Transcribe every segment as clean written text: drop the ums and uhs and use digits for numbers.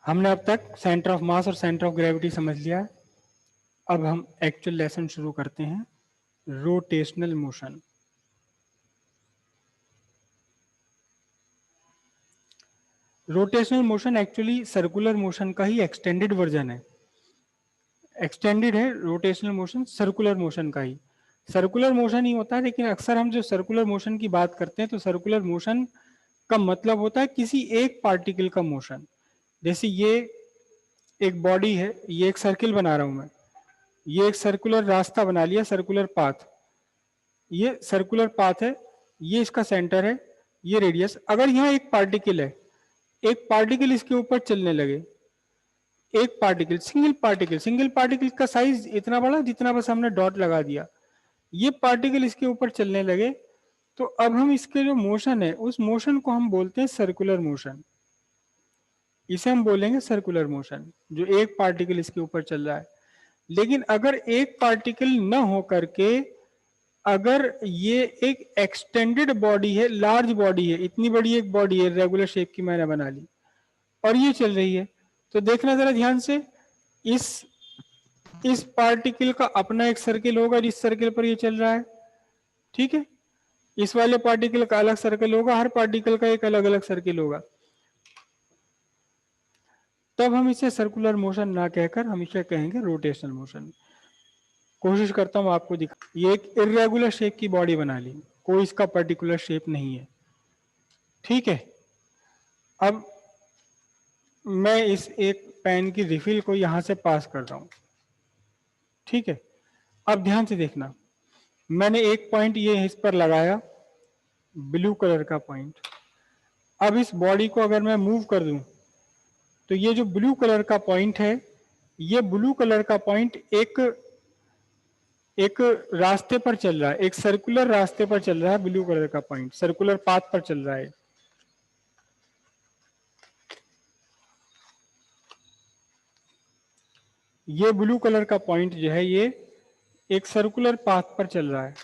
हमने अब तक सेंटर ऑफ मास और सेंटर ऑफ ग्रेविटी समझ लिया। अब हम एक्चुअल लेसन शुरू करते हैं, rotational motion. Rotational motion actually circular motion का ही एक्सटेंडेड वर्जन है। एक्सटेंडेड है रोटेशनल मोशन सर्कुलर मोशन का ही। सर्कुलर मोशन ही होता है, लेकिन अक्सर हम जो सर्कुलर मोशन की बात करते हैं तो सर्कुलर मोशन का मतलब होता है किसी एक पार्टिकल का मोशन। जैसे ये एक बॉडी है, ये एक सर्किल बना रहा हूं मैं, ये एक सर्कुलर रास्ता बना लिया, सर्कुलर पाथ। ये सर्कुलर पाथ है, ये इसका सेंटर है, ये रेडियस। अगर यहाँ एक पार्टिकल है, एक पार्टिकल इसके ऊपर चलने लगे, एक पार्टिकल, सिंगल पार्टिकल का साइज इतना बड़ा जितना बस हमने डॉट लगा दिया, ये पार्टिकल इसके ऊपर चलने लगे, तो अब हम इसके जो मोशन है उस मोशन को हम बोलते हैं सर्कुलर मोशन। इसे हम बोलेंगे सर्कुलर मोशन, जो एक पार्टिकल इसके ऊपर चल रहा है। लेकिन अगर एक पार्टिकल न हो करके अगर ये एक एक्सटेंडेड बॉडी है, लार्ज बॉडी है, इतनी बड़ी एक बॉडी है, रेगुलर शेप की मैंने बना ली और ये चल रही है, तो देखना जरा ध्यान से, इस पार्टिकल का अपना एक सर्किल होगा जिस सर्किल पर ये चल रहा है, ठीक है। इस वाले पार्टिकल का अलग सर्किल होगा, हर पार्टिकल का एक अलग अलग सर्किल होगा। तब हम इसे सर्कुलर मोशन ना कहकर हम इसे कहेंगे रोटेशनल मोशन। कोशिश करता हूं आपको दिखा, ये एक इर्रेगुलर शेप की बॉडी बना ली, कोई इसका पर्टिकुलर शेप नहीं है, ठीक है। अब मैं इस एक पेन की रिफिल को यहां से पास कर रहा हूं, ठीक है। अब ध्यान से देखना, मैंने एक पॉइंट ये इस पर लगाया, ब्लू कलर का पॉइंट। अब इस बॉडी को अगर मैं मूव कर दूं तो ये जो ब्लू कलर का पॉइंट है, ये ब्लू कलर का पॉइंट एक रास्ते पर चल रहा है, एक सर्कुलर रास्ते पर चल रहा है। ब्लू कलर का पॉइंट सर्कुलर पाथ पर चल रहा है। ये ब्लू कलर का पॉइंट जो है ये एक सर्कुलर पाथ पर चल रहा है,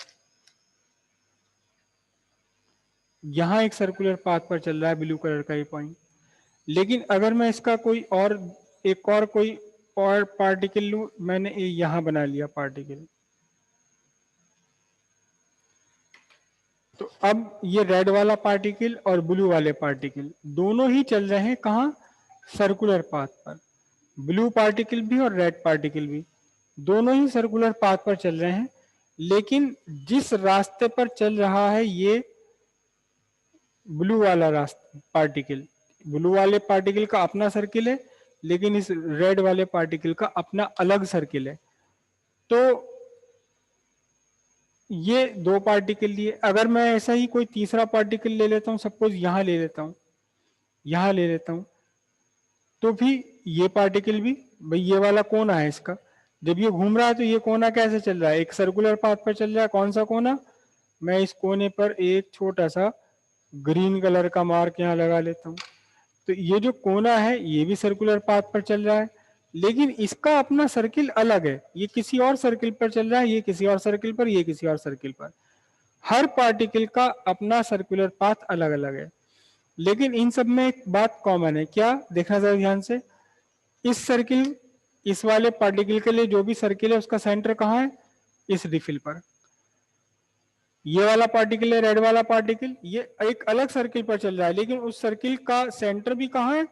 यहां एक सर्कुलर पाथ पर चल रहा है ब्लू कलर का ये पॉइंट। लेकिन अगर मैं इसका कोई और एक और कोई और पार्टिकल लूं, मैंने यहां बना लिया पार्टिकल, तो अब ये रेड वाला पार्टिकल और ब्लू वाले पार्टिकल दोनों ही चल रहे हैं कहां, सर्कुलर पाथ पर। ब्लू पार्टिकल भी और रेड पार्टिकल भी दोनों ही सर्कुलर पाथ पर चल रहे हैं। लेकिन जिस रास्ते पर चल रहा है ये ब्लू वाला रास्ता पार्टिकल, ब्लू वाले पार्टिकल का अपना सर्किल है, लेकिन इस रेड वाले पार्टिकल का अपना अलग सर्किल है। तो ये दो पार्टिकल लिए, अगर मैं ऐसा ही कोई तीसरा पार्टिकल ले लेता हूं, सपोज यहां ले लेता हूं, यहां ले लेता हूं, तो भी ये पार्टिकल भी, भाई ये वाला कोना है इसका, जब ये घूम रहा है तो ये कोना कैसे चल रहा है, एक सर्कुलर पाथ पर चल रहा है। कौन सा कोना, मैं इस कोने पर एक छोटा सा ग्रीन कलर का मार्क यहां लगा लेता हूं। तो ये जो कोना है ये भी सर्कुलर पाथ पर चल रहा है, लेकिन इसका अपना सर्किल अलग है, ये किसी और सर्किल पर चल रहा है, ये किसी और सर्किल पर, ये किसी और सर्किल पर। हर पार्टिकल का अपना सर्कुलर पाथ अलग अलग है। लेकिन इन सब में एक बात कॉमन है, क्या, देखना जरा ध्यान से, इस सर्किल, इस वाले पार्टिकल के लिए जो भी सर्किल है उसका सेंटर कहाँ है, इस रिफिल पर। ये वाला पार्टिकल है, रेड वाला पार्टिकल, ये एक अलग सर्किल पर चल रहा है, लेकिन उस सर्किल का सेंटर भी कहाँ है,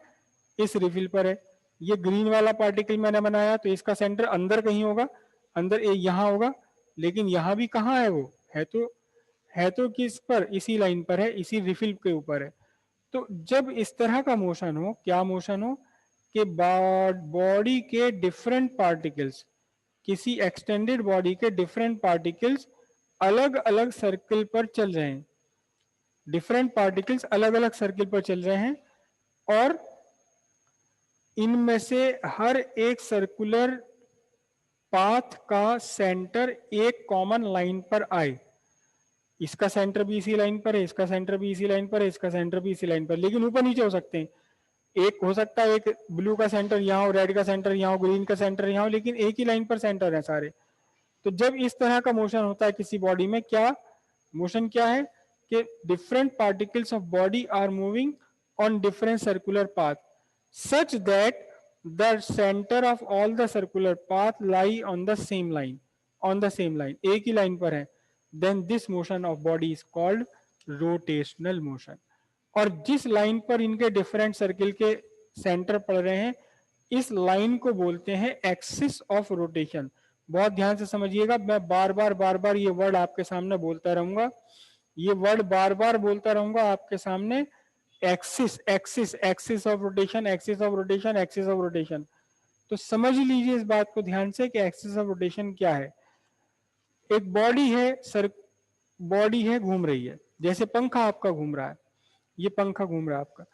इस रिफिल पर है। ये ग्रीन वाला पार्टिकल मैंने बनाया तो इसका सेंटर अंदर कहीं होगा, अंदर यहां होगा, लेकिन यहां भी कहाँ है, वो है तो किस पर, इसी लाइन पर है, इसी रिफिल के ऊपर है। तो जब इस तरह का मोशन हो, क्या मोशन हो, कि बॉडी के डिफरेंट पार्टिकल्स, किसी एक्सटेंडेड बॉडी के डिफरेंट पार्टिकल्स अलग अलग सर्किल पर चल रहे हैं, डिफरेंट पार्टिकल्स अलग अलग सर्किल पर चल रहे हैं, और इनमें से हर एक सर्कुलर पाथ का सेंटर एक कॉमन लाइन पर आए। इसका सेंटर भी इसी लाइन पर है, इसका सेंटर भी इसी लाइन पर है, इसका सेंटर भी इसी लाइन पर, लेकिन ऊपर नीचे हो सकते हैं। एक हो सकता है एक ब्लू का सेंटर यहाँ हो, रेड का सेंटर यहाँ हो, ग्रीन का सेंटर यहाँ हो, लेकिन एक ही लाइन पर सेंटर है सारे। तो जब इस तरह का मोशन होता है किसी बॉडी में, क्या मोशन क्या है, कि different particles of body are moving on different circular path. such that the center of all the circular path lie on the same line, एक ही लाइन पर है, then this motion of body is called rotational motion. और जिस line पर इनके different circle के centre पड़ रहे हैं, इस लाइन को बोलते हैं एक्सिस ऑफ रोटेशन. बहुत ध्यान से समझिएगा, मैं बार बार ये वर्ड आपके सामने बोलता रहूंगा, ये वर्ड बार बार बोलता रहूंगा आपके सामने. Axis axis axis of rotation, axis of rotation, axis of rotation. तो समझ लीजिए इस बात को ध्यान से कि एक्सिस ऑफ रोटेशन क्या है. एक बॉडी है सर, बॉडी है घूम रही है, जैसे पंखा आपका घूम रहा है, ये पंखा घूम रहा है आपका.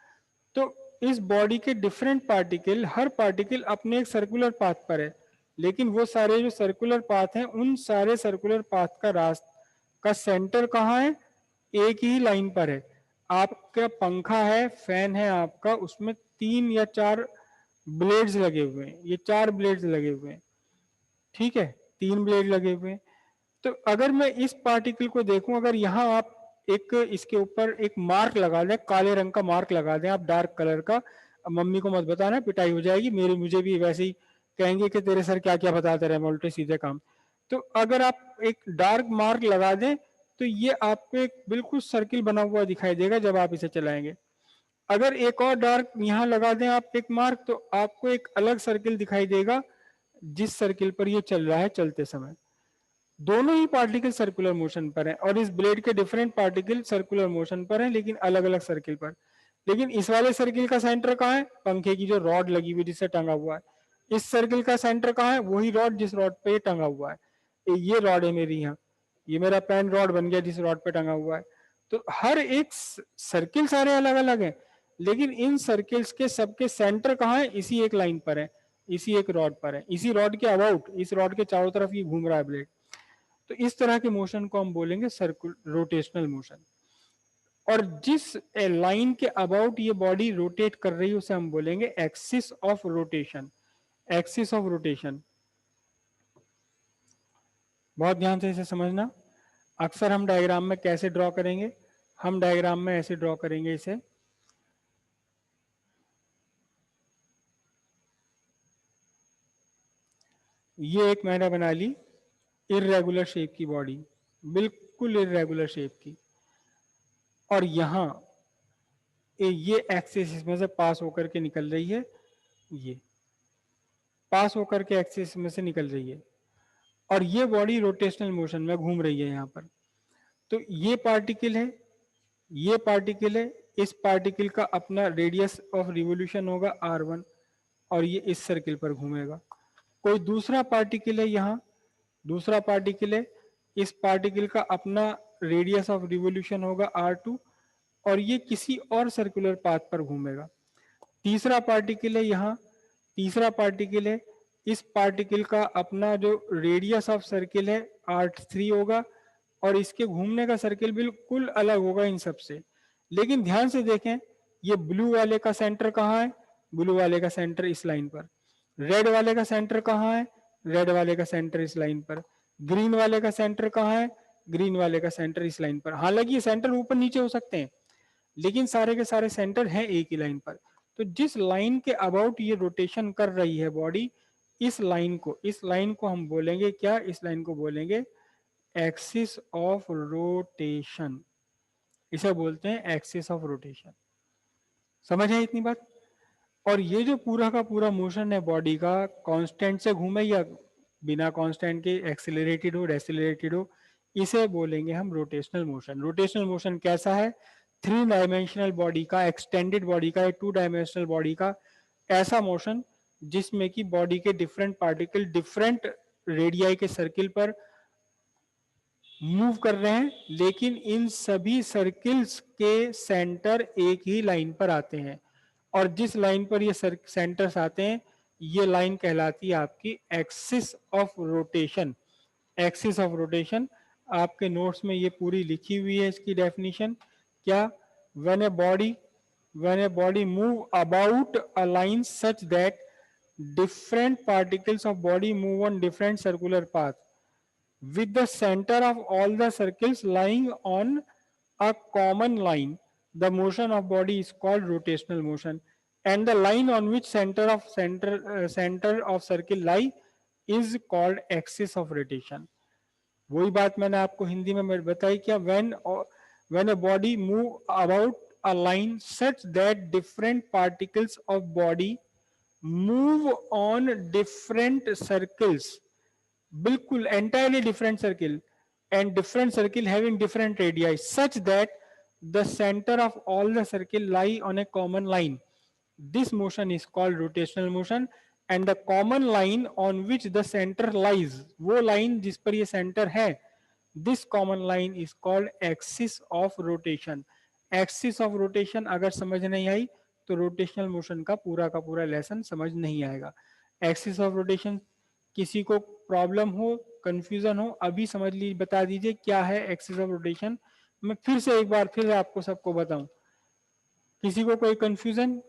तो इस बॉडी के डिफरेंट पार्टिकल, हर पार्टिकल अपने एक सर्कुलर पाथ पर है, लेकिन वो सारे जो सर्कुलर पाथ हैं, उन सारे सर्कुलर पाथ का रास्ता का सेंटर कहाँ है? एक ही लाइन पर है. आपका पंखा है, फैन है आपका, उसमें 3 या 4 ब्लेड्स लगे हुए हैं, ये 4 ब्लेड्स लगे हुए हैं, ठीक है, 3 ब्लेड लगे हुए हैं. तो अगर मैं इस पार्टिकल को देखूं, अगर यहाँ आप एक इसके ऊपर एक मार्क लगा दें, काले रंग का मार्क लगा दें आप, डार्क कलर का, मम्मी को मत बताना, पिटाई हो जाएगी मेरी, मुझे भी वैसे ही कहेंगे कि तेरे सर क्या क्या बताते रहे, उल्टे सीधे काम. तो अगर आप एक डार्क मार्क लगा दें, तो ये आपको एक बिल्कुल सर्किल बना हुआ दिखाई देगा जब आप इसे चलाएंगे. अगर एक और डार्क यहाँ लगा दें आप एक मार्क, तो आपको एक अलग सर्किल दिखाई देगा जिस सर्किल पर ये चल रहा है चलते समय. दोनों ही पार्टिकल सर्कुलर मोशन पर हैं, और इस ब्लेड के डिफरेंट पार्टिकल सर्कुलर मोशन पर हैं, लेकिन अलग अलग सर्किल पर. लेकिन इस वाले सर्किल का सेंटर कहाँ है? पंखे की जो रॉड लगी हुई जिससे टंगा हुआ है. इस सर्किल का सेंटर कहाँ है? वही रॉड जिस रॉड पे टंगा हुआ है. ये रॉड है मेरी, यहाँ ये मेरा पेन रॉड बन गया जिस रॉड पे टंगा हुआ है. तो हर एक सर्किल सारे अलग अलग है, लेकिन इन सर्किल्स के सबके सेंटर कहाँ है? इसी एक लाइन पर है, इसी एक रॉड पर है, इसी रॉड के अबाउट, इस रॉड के चारों तरफ ये घूम रहा है ब्लेड. तो इस तरह के मोशन को हम बोलेंगे सर्कुल रोटेशनल मोशन. और जिस लाइन के अबाउट ये बॉडी रोटेट कर रही है उसे हम बोलेंगे axis of rotation. Axis of rotation, बहुत ध्यान से इसे समझना. अक्सर हम डायग्राम में कैसे ड्रॉ करेंगे? हम डायग्राम में ऐसे ड्रॉ करेंगे इसे. ये एक मैंने बना ली इर्रेगुलर शेप की बॉडी, बिल्कुल इर्रेगुलर शेप की, और यहां ये एक्सिस इसमें से पास होकर के निकल रही है, ये पास होकर के एक्सिस में से निकल रही है, और ये बॉडी रोटेशनल मोशन में घूम रही है यहाँ पर. तो ये पार्टिकल है, ये पार्टिकल है, इस पार्टिकल का अपना रेडियस ऑफ रिवोल्यूशन होगा r1, और ये इस सर्किल पर घूमेगा. कोई दूसरा पार्टिकल है यहाँ, दूसरा पार्टिकल है, इस पार्टिकल का अपना रेडियस ऑफ रिवोल्यूशन होगा r2, और ये किसी और सर्कुलर पाथ पर घूमेगा. तीसरा पार्टिकल है यहाँ, तीसरा पार्टिकल है, इस पार्टिकल का अपना जो रेडियस ऑफ सर्किल है r3 होगा, और इसके घूमने का सर्किल बिल्कुल अलग होगा इन सब से. लेकिन ध्यान से देखें, ये ब्लू वाले का सेंटर कहाँ है? ब्लू वाले का सेंटर इस लाइन पर. रेड वाले का सेंटर कहाँ है? रेड वाले का सेंटर इस लाइन पर. ग्रीन वाले का सेंटर कहाँ है? ग्रीन वाले का सेंटर इस लाइन पर. हालांकि ये सेंटर ऊपर नीचे हो सकते हैं, लेकिन सारे के सारे सेंटर हैं एक ही लाइन पर. तो जिस लाइन के अबाउट ये रोटेशन कर रही है बॉडी, इस लाइन को हम बोलेंगे क्या? इस लाइन को बोलेंगे एक्सिस ऑफ रोटेशन. इसे बोलते हैं एक्सिस ऑफ रोटेशन. समझ है इतनी बात? और ये जो पूरा का पूरा मोशन है बॉडी का, कांस्टेंट से घूमे या बिना कांस्टेंट के, एक्सेलरेटेड हो डेसेलरेटेड हो, इसे बोलेंगे हम रोटेशनल मोशन. रोटेशनल मोशन कैसा है? 3 डायमेंशनल बॉडी का, एक्सटेंडेड बॉडी का, 2 डायमेंशनल बॉडी का ऐसा मोशन जिसमें कि बॉडी के डिफरेंट पार्टिकल डिफरेंट रेडियाई के सर्किल पर मूव कर रहे हैं, लेकिन इन सभी सर्किल्स के सेंटर एक ही लाइन पर आते हैं. और जिस लाइन पर ये सेंटर्स आते हैं, ये लाइन कहलाती है आपकी axis of rotation. Axis of rotation आपके नोट्स में ये पूरी लिखी हुई है इसकी डेफिनेशन. क्या? When a body move about a line such that different particles of body move on different circular path with the center of all the circles lying on a common line, the motion of body is called rotational motion. and the line on which center of circle lie is called axis of rotation. वही बात मैंने आपको हिंदी में बताई क्या, when a body move about a line such that different particles of body move on different circles, बिल्कुल entirely different circle, and different circle having different radii such that the center of all the circle lie on a common line. This motion is called rotational motion, and the common line on which the center lies, वो line जिस पर ये center है, this common line is called axis of rotation. Axis of rotation अगर समझ नहीं आई तो rotational motion का पूरा लेसन समझ नहीं आएगा. एक्सिस ऑफ रोटेशन, किसी को प्रॉब्लम हो, कंफ्यूजन हो, अभी समझ लीजिए, बता दीजिए क्या है एक्सिस ऑफ रोटेशन. मैं फिर से एक बार फिर आपको सबको बताऊं, किसी को कोई कंफ्यूजन